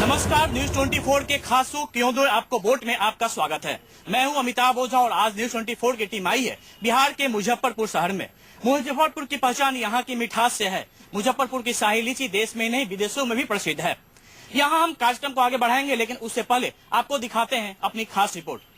नमस्कार, न्यूज 24 के खासू क्यों आपको वोट में आपका स्वागत है। मैं हूं अमिताभ ओझा और आज न्यूज 24 की टीम आई है बिहार के मुजफ्फरपुर शहर में। मुजफ्फरपुर की पहचान यहाँ की मिठास से है। मुजफ्फरपुर की शाही लीची देश में नहीं विदेशों में भी प्रसिद्ध है। यहाँ हम कार्यक्रम को आगे बढ़ाएंगे, लेकिन उससे पहले आपको दिखाते हैं अपनी खास रिपोर्ट।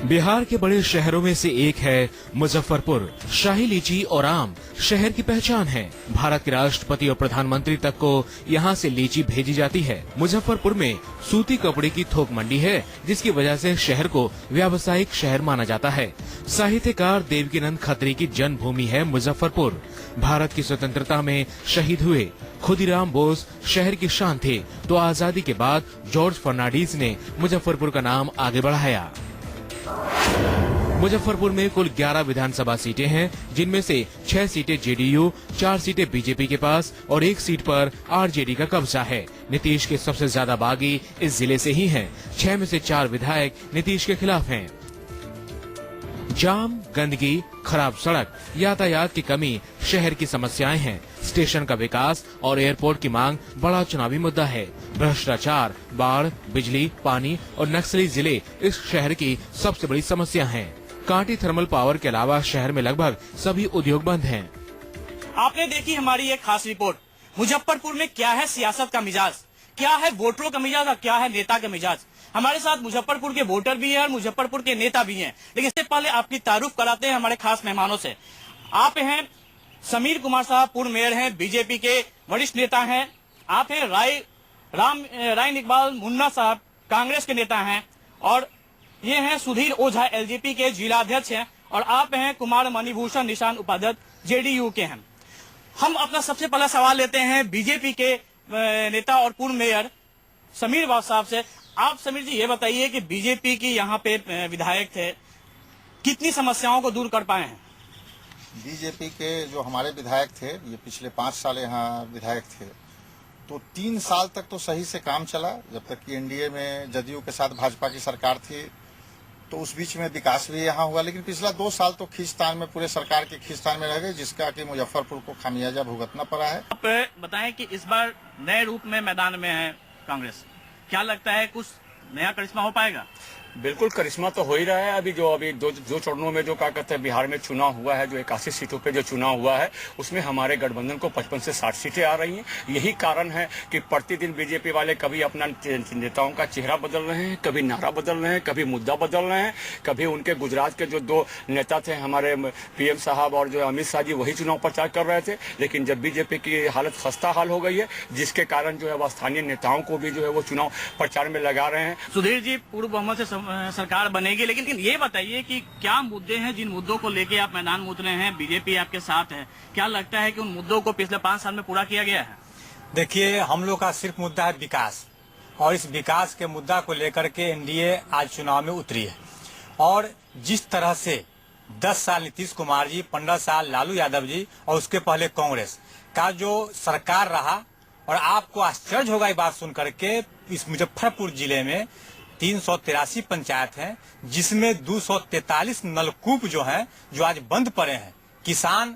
बिहार के बड़े शहरों में से एक है मुजफ्फरपुर। शाही लीची और आम शहर की पहचान है। भारत के राष्ट्रपति और प्रधानमंत्री तक को यहाँ से लीची भेजी जाती है। मुजफ्फरपुर में सूती कपड़े की थोक मंडी है, जिसकी वजह से शहर को व्यावसायिक शहर माना जाता है। साहित्यकार देवकीनंद खत्री की जन्मभूमि है मुजफ्फरपुर। भारत की स्वतंत्रता में शहीद हुए खुदीराम बोस शहर की शान थे, तो आजादी के बाद जॉर्ज फर्नांडिस ने मुजफ्फरपुर का नाम आगे बढ़ाया। मुजफ्फरपुर में कुल 11 विधानसभा सीटें हैं, जिनमें से 6 सीटें जेडीयू, 4 सीटें बीजेपी के पास और 1 सीट पर आरजेडी का कब्जा है। नीतीश के सबसे ज्यादा बागी इस जिले से ही हैं। 6 में से 4 विधायक नीतीश के खिलाफ हैं। जाम, गंदगी, खराब सड़क, यातायात की कमी शहर की समस्याएं हैं। स्टेशन का विकास और एयरपोर्ट की मांग बड़ा चुनावी मुद्दा है। भ्रष्टाचार, बाढ़, बिजली, पानी और नक्सली जिले इस शहर की सबसे बड़ी समस्या हैं। कांटी थर्मल पावर के अलावा शहर में लगभग सभी उद्योग बंद हैं। आपने देखी हमारी एक खास रिपोर्ट। मुजफ्फरपुर में क्या है सियासत का मिजाज, क्या है वोटरों का मिजाज और क्या है नेता का मिजाज। हमारे साथ मुजफ्फरपुर के वोटर भी हैं और मुजफ्फरपुर के नेता भी हैं, लेकिन इससे पहले आपकी तारुफ कराते हैं हमारे खास मेहमानों से। आप हैं समीर कुमार साहब, पूर्व मेयर हैं, बीजेपी के वरिष्ठ नेता हैं। आप हैं राय इकबाल मुन्ना साहब, कांग्रेस के नेता हैं। और ये हैं सुधीर ओझा, एलजेपी के जिला अध्यक्ष हैं। और आप हैं कुमार मणिभूषण निशान, उपाध्यक्ष जेडीयू के हैं। हम अपना सबसे पहला सवाल लेते हैं बीजेपी के नेता और पूर्व मेयर समीर बाबू साहब से। आप समीर जी ये बताइए कि बीजेपी की यहाँ पे विधायक थे, कितनी समस्याओं को दूर कर पाए हैं? बीजेपी के जो हमारे विधायक थे, ये पिछले 5 साल यहाँ विधायक थे, तो 3 साल तक तो सही से काम चला, जब तक कि एनडीए में जदयू के साथ भाजपा की सरकार थी। तो उस बीच में विकास भी यहाँ हुआ, लेकिन पिछला 2 साल तो खींचतान में, पूरे सरकार के खींचतान में रह गए, जिसका कि मुजफ्फरपुर को खामियाजा भुगतना पड़ा है। आप बताएं कि इस बार नए रूप में मैदान में है कांग्रेस, क्या लगता है कुछ नया करिश्मा हो पाएगा? बिल्कुल करिश्मा तो हो ही रहा है। अभी दो चरणों में जो क्या कहते हैं बिहार में चुनाव हुआ है, जो 81 सीटों पे जो चुनाव हुआ है, उसमें हमारे गठबंधन को 55 से 60 सीटें आ रही हैं। यही कारण है कि प्रतिदिन बीजेपी वाले कभी अपना नेताओं का चेहरा बदल रहे हैं, कभी नारा बदल रहे हैं, कभी मुद्दा बदल रहे हैं। कभी उनके गुजरात के जो 2 नेता थे हमारे पीएम साहब और जो अमित शाह जी, वही चुनाव प्रचार कर रहे थे। लेकिन जब बीजेपी की हालत खस्ता हाल हो गई है, जिसके कारण जो है वह स्थानीय नेताओं को भी जो है वो चुनाव प्रचार में लगा रहे हैं। सुधीर जी, पूर्व बहुमत से सरकार बनेगी, लेकिन ये बताइए कि क्या मुद्दे हैं जिन मुद्दों को लेके आप मैदान में उतरे हैं, बीजेपी आपके साथ है, क्या लगता है कि उन मुद्दों को पिछले 5 साल में पूरा किया गया है? देखिए, हम लोग का सिर्फ मुद्दा है विकास, और इस विकास के मुद्दा को लेकर के एनडीए आज चुनाव में उतरी है। और जिस तरह से 10 साल नीतीश कुमार जी, 15 साल लालू यादव जी और उसके पहले कांग्रेस का जो सरकार रहा, और आपको आश्चर्य होगा ये बात सुन करके, इस मुजफ्फरपुर जिले में 383 पंचायत हैं, जिसमें 243 नलकूप जो हैं, जो आज बंद पड़े हैं। किसान,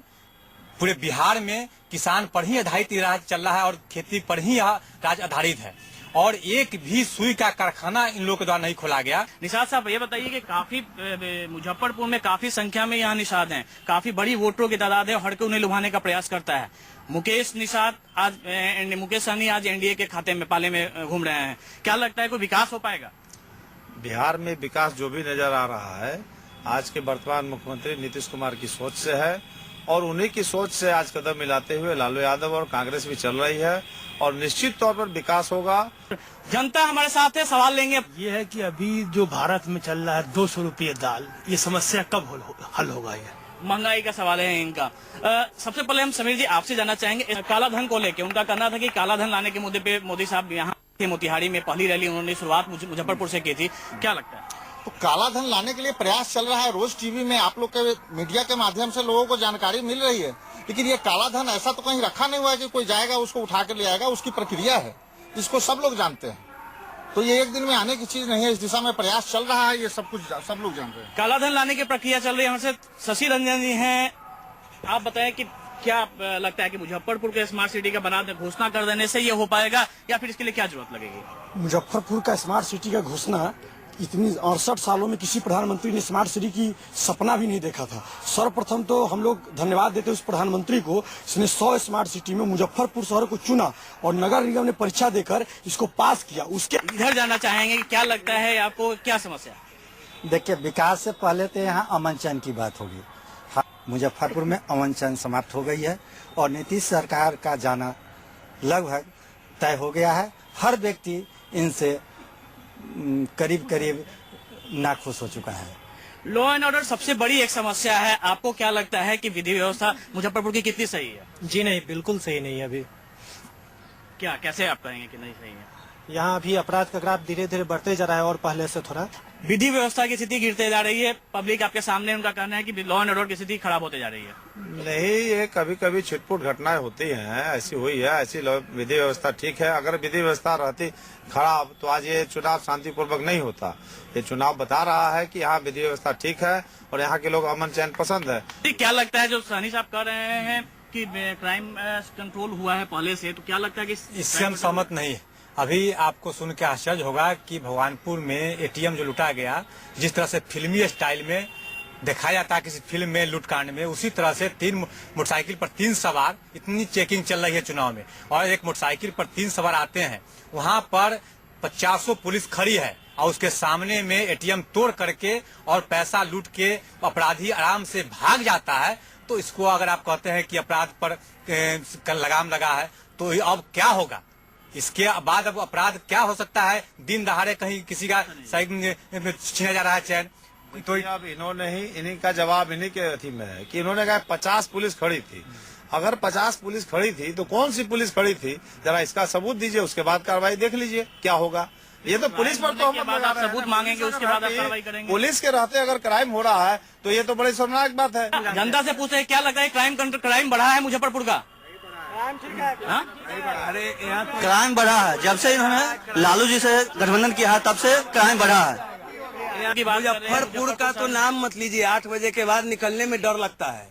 पूरे बिहार में किसान पर ही आधारित राज चल रहा है और खेती पर ही राज आधारित है, और एक भी सुई का कारखाना इन लोगों के द्वारा नहीं खोला गया। निषाद साहब ये बताइए कि काफी मुजफ्फरपुर में काफी संख्या में यहाँ निषाद हैं, काफी बड़ी वोटरों की तादाद है, हर कोई उन्हें लुभाने का प्रयास करता है। मुकेश सहनी आज एनडीए के खाते में, पाले में घूम रहे हैं, क्या लगता है कोई विकास हो पाएगा? बिहार में विकास जो भी नजर आ रहा है, आज के वर्तमान मुख्यमंत्री नीतीश कुमार की सोच से है, और उन्हीं की सोच से आज कदम मिलाते हुए लालू यादव और कांग्रेस भी चल रही है, और निश्चित तौर पर विकास होगा। जनता हमारे साथ है, सवाल लेंगे। ये है कि अभी जो भारत में चल रहा है 200 रुपये दाल, ये समस्या कब हल होगा? ये महंगाई का सवाल है इनका। सबसे पहले हम समीर जी आपसे जानना चाहेंगे काला धन को लेकर। उनका कहना था कि काला धन लाने के मुद्दे पे मोदी साहब यहाँ थे, मोतिहारी में पहली रैली उन्होंने शुरुआत मुजफ्फरपुर से की थी, क्या लगता है? तो काला धन लाने के लिए प्रयास चल रहा है। रोज टीवी में आप लोग के मीडिया के माध्यम से लोगों को जानकारी मिल रही है, लेकिन ये काला धन ऐसा तो कहीं रखा नहीं हुआ है कि कोई जाएगा उसको उठा के ले आएगा। उसकी प्रक्रिया है, इसको सब लोग जानते हैं। तो ये एक दिन में आने की चीज नहीं है, इस दिशा में प्रयास चल रहा है, ये सब लोग जान रहे हैं। काला धन लाने की प्रक्रिया चल रही है। हमसे शशि रंजन जी हैं, आप बताएं कि क्या लगता है कि मुजफ्फरपुर को स्मार्ट सिटी का बना घोषणा कर देने से ये हो पाएगा या फिर इसके लिए क्या जरूरत लगेगी? मुजफ्फरपुर का स्मार्ट सिटी का घोषणा इतनी 68 सालों में किसी प्रधानमंत्री ने स्मार्ट सिटी की सपना भी नहीं देखा था। सर्वप्रथम तो हम लोग धन्यवाद देते उस प्रधानमंत्री को, इसने 100 स्मार्ट सिटी में मुजफ्फरपुर शहर को चुना और नगर निगम ने परीक्षा देकर इसको पास किया। उसके इधर जाना चाहेंगे कि क्या लगता है आपको, क्या समस्या? देखिए, विकास से पहले तो यहाँ अमन चैन की बात होगी। मुजफ्फरपुर में अमन चैन समाप्त हो गई है और नीतीश सरकार का जाना लगभग तय हो गया है। हर व्यक्ति इनसे करीब करीब नाखुश हो चुका है। लॉ एंड ऑर्डर सबसे बड़ी एक समस्या है। आपको क्या लगता है कि विधि व्यवस्था मुजफ्फरपुर की कितनी सही है? जी नहीं, बिल्कुल सही नहीं है। अभी क्या, कैसे आप कहेंगे कि नहीं सही है? यहाँ अभी अपराध का ग्राफ धीरे धीरे बढ़ते जा रहा है और पहले से थोड़ा। विधि व्यवस्था की स्थिति गिरते जा रही है। पब्लिक आपके सामने, उनका कहना है कि लॉ एंड ऑर्डर की स्थिति खराब होते जा रही है। नहीं, ये कभी कभी छिटपुट घटनाएं होती हैं, ऐसी हुई है। ऐसी विधि व्यवस्था ठीक है। अगर विधि व्यवस्था रहती खराब तो आज ये चुनाव शांतिपूर्वक नहीं होता। ये चुनाव बता रहा है कि यहाँ विधि व्यवस्था ठीक है और यहाँ के लोग अमन चैन पसंद है। क्या लगता है जो सहनी साहब कह रहे हैं कि क्राइम कंट्रोल हुआ है पहले से, तो क्या लगता है कि इससे हम सहमत नहीं है। अभी आपको सुन के आश्चर्य होगा कि भगवानपुर में एटीएम जो लुटा गया, जिस तरह से फिल्मी स्टाइल में दिखाया जाता है किसी फिल्म में लूटकांड में, उसी तरह से 3 मोटरसाइकिल पर 3 सवार, इतनी चेकिंग चल रही है चुनाव में, और एक मोटरसाइकिल पर 3 सवार आते हैं। वहां पर 50 पुलिस खड़ी है और उसके सामने में एटीएम तोड़ करके और पैसा लूट के अपराधी आराम से भाग जाता है। तो इसको अगर आप कहते हैं कि अपराध पर लगाम लगा है, तो अब क्या होगा? इसके बाद अब अपराध क्या हो सकता है? दिन दहाड़े कहीं किसी का छीना जा रहा है चैन। तो अब इन्होंने ही, इन्हीं का जवाब इन्हीं के अथी में है कि इन्होंने कहा 50 पुलिस खड़ी थी। अगर 50 पुलिस खड़ी थी तो कौन सी पुलिस खड़ी थी? जरा इसका सबूत दीजिए, उसके बाद कार्रवाई देख लीजिए क्या होगा। ये तो पुलिस पर तो सबूत मांगेंगे, उसके बाद आप कार्रवाई करेंगे। पुलिस के रहते अगर क्राइम हो रहा है तो ये तो बड़ी शर्मनाक बात है। जनता से पूछे क्या लगता है, क्राइम बढ़ा है मुजफ्फरपुर का? अरे यहाँ क्राइम बढ़ा है। जब से इन्होंने लालू जी से गठबंधन किया है तब से क्राइम बढ़ा है। मुजफ्फरपुर का तो नाम मत लीजिए। 8 बजे के बाद निकलने में डर लगता है।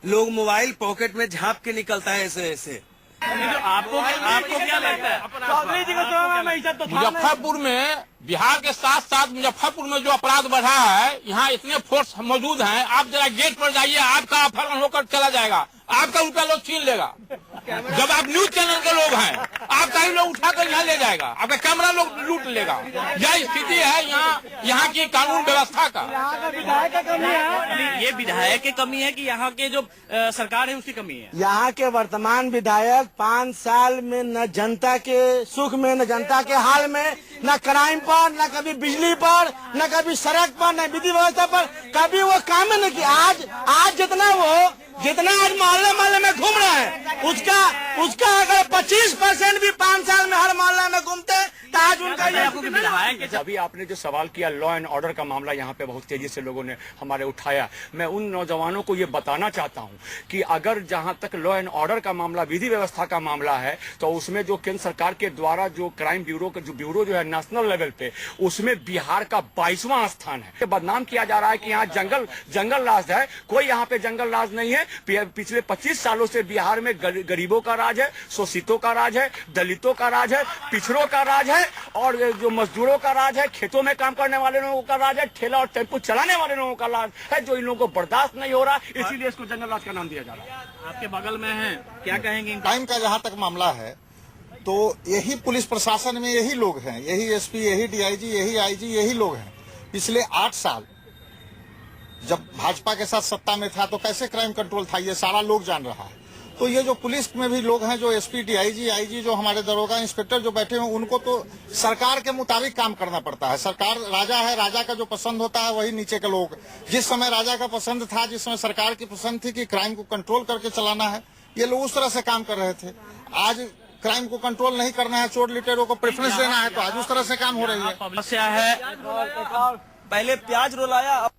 लोग मोबाइल पॉकेट में झाँप के निकलता है ऐसे ऐसे। आपको क्या लगता है? मुजफ्फरपुर में, बिहार के साथ साथ मुजफ्फरपुर में जो अपराध बढ़ा है, यहाँ इतने फोर्स मौजूद हैं। आप जरा गेट पर जाइए, आपका अपहरण होकर चला जाएगा, आपका रुपया लोग छीन लेगा। जब आप न्यूज चैनल के लोग हैं, आपका ही लोग उठाकर यहाँ ले जाएगा, आपका कैमरा लोग लूट लेगा। यह स्थिति है यहाँ की कानून व्यवस्था का। ये विधायक की कमी है कि यहाँ के जो सरकार है उसकी कमी है? यहाँ के वर्तमान विधायक 5 साल में न जनता के सुख में, न जनता के हाल में, न क्राइम पर, न कभी बिजली पर, न कभी सड़क पर, न विधि व्यवस्था पर कभी वो काम नहीं किया। आज जितना आज मोहल्ले में घूम रहे हैं, उसका अगर 25% भी 5 साल में हर मोहल्ले में घूमते तो आज उनका विधायक। अभी आपने जो सवाल किया लॉ एंड ऑर्डर का मामला, यहाँ पे बहुत तेजी से लोगों ने हमारे उठाया। मैं उन नौजवानों को ये बताना चाहता हूँ कि अगर जहाँ तक लॉ एंड ऑर्डर का मामला, विधि व्यवस्था का मामला है, तो उसमें जो केंद्र सरकार के द्वारा जो क्राइम ब्यूरो का ब्यूरो जो है नेशनल लेवल पे, उसमें बिहार का 22वां स्थान है। बदनाम किया जा रहा है कि यहाँ जंगल राज है। कोई यहाँ पे जंगल राज नहीं है। पिछले 25 सालों से बिहार में गरीबों का राज है, शोषितों का राज है, दलितों का राज है, पिछड़ों का राज है, और जो मजदूरों का राज है, खेतों में काम करने वाले लोगों का राज है, ठेला और टेम्पो चलाने वाले लोगों का राज है, जो इन लोगों को बर्दाश्त नहीं हो रहा, इसीलिए इसको जंगल राज का नाम दिया जा रहा है। आपके बगल में है, क्या कहेंगे? क्राइम का जहाँ तक मामला है तो यही पुलिस प्रशासन में यही लोग हैं, यही एसपी, यही डीआईजी, यही आईजी, यही लोग हैं। पिछले 8 साल जब भाजपा के साथ सत्ता में था तो कैसे क्राइम कंट्रोल था, ये सारा लोग जान रहा है। तो ये जो पुलिस में भी लोग हैं, जो एसपी, डीआईजी, आईजी, जो हमारे दरोगा, इंस्पेक्टर जो बैठे हैं, उनको तो सरकार के मुताबिक काम करना पड़ता है। सरकार राजा है, राजा का जो पसंद होता है वही नीचे के लोग। जिस समय राजा का पसंद था, जिस समय सरकार की पसंद थी कि क्राइम को कंट्रोल करके चलाना है, ये लोग उस तरह से काम कर रहे थे। आज क्राइम को कंट्रोल नहीं करना है, चोर लिटेरों को प्रेफरेंस देना है, तो आज उस तरह से काम हो रही है। समस्या है, पहले प्याज रोलाया,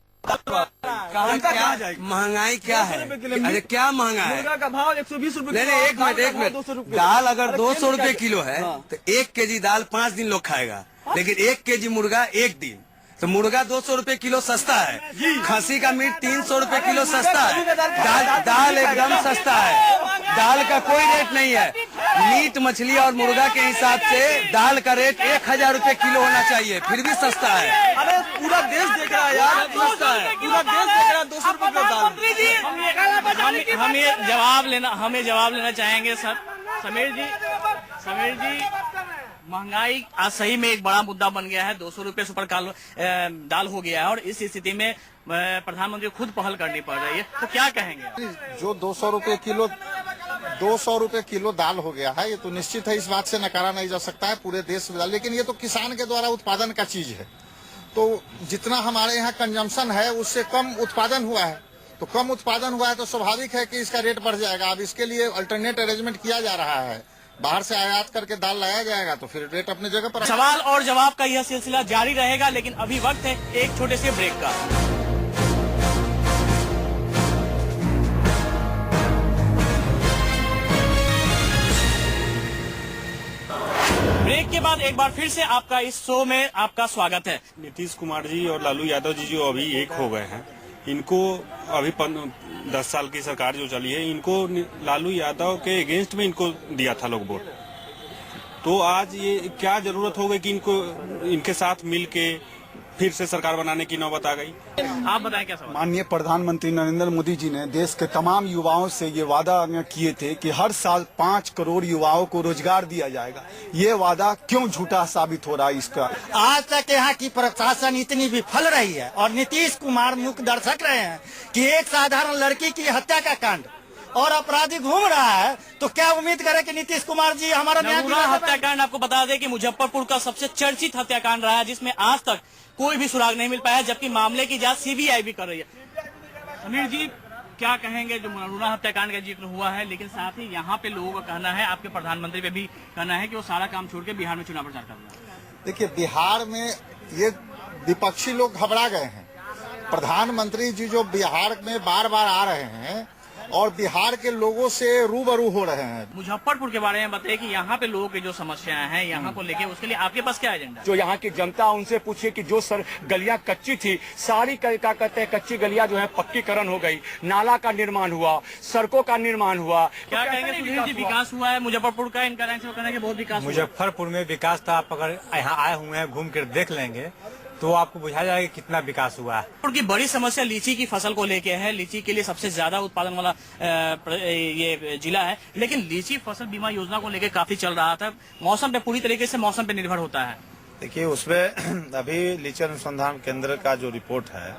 महंगाई क्या है? अरे क्या महंगा है? मुर्गा का भाव 120 रुपए। नहीं, एक मिनट। दाल अगर 200 रुपए किलो है तो 1 केजी दाल 5 दिन लोग खाएगा, लेकिन 1 केजी मुर्गा 1 दिन। तो मुर्गा 200 रुपए किलो सस्ता है, खस्सी का मीट 300 रुपए किलो सस्ता है, दाल एकदम सस्ता है, दाल का कोई रेट नहीं है। मीट मछली और मुर्गा के हिसाब से दाल का रेट 1000 रुपए किलो होना चाहिए, फिर भी सस्ता है। अरे पूरा देश देख रहा है यार, सस्ता है, पूरा देश देख रहा है 200 रुपए किलो दाल। हमें जवाब लेना चाहेंगे सर। समीर जी, महंगाई आज सही में एक बड़ा मुद्दा बन गया है। 200 रुपए सुपर दाल हो गया है और इस स्थिति में प्रधानमंत्री को खुद पहल करनी पड़ रही है, तो क्या कहेंगे? जो 200 रुपए किलो दाल हो गया है, ये तो निश्चित है, इस बात से नकारा नहीं जा सकता है पूरे देश में। लेकिन ये तो किसान के द्वारा उत्पादन का चीज है, तो जितना हमारे यहाँ कंजम्पशन है उससे कम उत्पादन हुआ है, तो कम उत्पादन हुआ है तो स्वाभाविक है कि इसका रेट बढ़ जाएगा। अब इसके लिए अल्टरनेट अरेंजमेंट किया जा रहा है, बाहर से आयात करके दाल लाया जाएगा तो फिर रेट अपने जगह पर। सवाल और जवाब का यह सिलसिला जारी रहेगा, लेकिन अभी वक्त है एक छोटे से ब्रेक का। ब्रेक के बाद एक बार फिर से आपका इस शो में आपका स्वागत है। नीतीश कुमार जी और लालू यादव जी जो अभी एक हो गए हैं, इनको अभी 10 साल की सरकार जो चली है, इनको लालू यादव के अगेंस्ट में इनको दिया था लोग वोट। तो आज ये क्या जरूरत हो गई कि इनके साथ मिलके फिर से सरकार बनाने की नौबत आ गई? आप बताएं क्या सवाल? माननीय प्रधानमंत्री नरेंद्र मोदी जी ने देश के तमाम युवाओं से ये वादा किए थे कि हर साल 5 करोड़ युवाओं को रोजगार दिया जाएगा। ये वादा क्यों झूठा साबित हो रहा है इसका? आज तक यहाँ की प्रशासन इतनी विफल रही है और नीतीश कुमार मुख्य दर्शक रहे हैं कि एक साधारण लड़की की हत्या का कांड और अपराधी घूम रहा है, तो क्या उम्मीद करें कि नीतीश कुमार जी हमारा हत्याकांड? आपको बता दें कि मुजफ्फरपुर का सबसे चर्चित हत्याकांड रहा है, जिसमें आज तक कोई भी सुराग नहीं मिल पाया, जबकि मामले की जांच सीबीआई भी कर रही है। समीर जी, क्या कहेंगे? जो नरूला हत्याकांड का जिक्र हुआ है, लेकिन साथ ही यहाँ पे लोगों का कहना है, आपके प्रधानमंत्री पे भी कहना है कि वो सारा काम छोड़ के बिहार में चुनाव प्रचार कर रहे हैं। देखिए, बिहार में ये विपक्षी लोग घबरा गए हैं। प्रधानमंत्री जी जो बिहार में बार बार आ रहे हैं और बिहार के लोगों से रूबरू हो रहे हैं। मुजफ्फरपुर के बारे में बताइए कि यहाँ पे लोगों की जो समस्याएं हैं यहाँ को लेके, उसके लिए आपके पास क्या एजेंडा? जो यहाँ की जनता, उनसे पूछिए कि जो गलियां कच्ची थी, सारी क्या कहते हैं कच्ची गलियां जो है पक्कीकरण हो गई, नाला का निर्माण हुआ, सड़कों का निर्माण हुआ। क्या कहेंगे सुधीर जी, विकास हुआ है मुजफ्फरपुर का? इनका कहना है बहुत विकास। मुजफ्फरपुर में विकास तो आप अगर यहाँ आए हुए हैं, घूम कर देख लेंगे तो आपको बुझा जाएगा कितना विकास हुआ है। उनकी बड़ी समस्या लीची की फसल को लेके है। लीची के लिए सबसे ज्यादा उत्पादन वाला ये जिला है, लेकिन लीची फसल बीमा योजना को लेके काफी चल रहा था। मौसम पे पूरी तरीके से मौसम पे निर्भर होता है। देखिए, उसमें अभी लीची अनुसंधान केंद्र का जो रिपोर्ट है,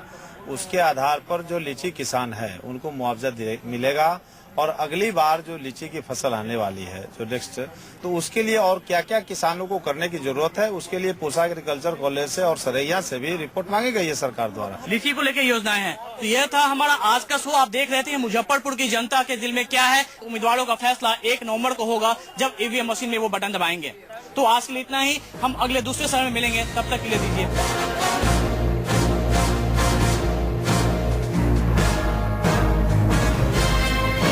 उसके आधार पर जो लीची किसान है उनको मुआवजा मिलेगा, और अगली बार जो लीची की फसल आने वाली है जो नेक्स्ट, तो उसके लिए और क्या क्या किसानों को करने की जरूरत है, उसके लिए पूसा एग्रीकल्चर कॉलेज से और सरैया से भी रिपोर्ट मांगी गई है सरकार द्वारा। लीची को लेकर योजनाएं हैं। तो यह था हमारा आज का शो। आप देख रहे थे मुजफ्फरपुर की जनता के दिल में क्या है। उम्मीदवारों का फैसला 1 नवंबर को होगा, जब ईवीएम मशीन में वो बटन दबाएंगे। तो आज के लिए इतना ही, हम अगले दूसरे समय में मिलेंगे, तब तक के लिए दीजिए।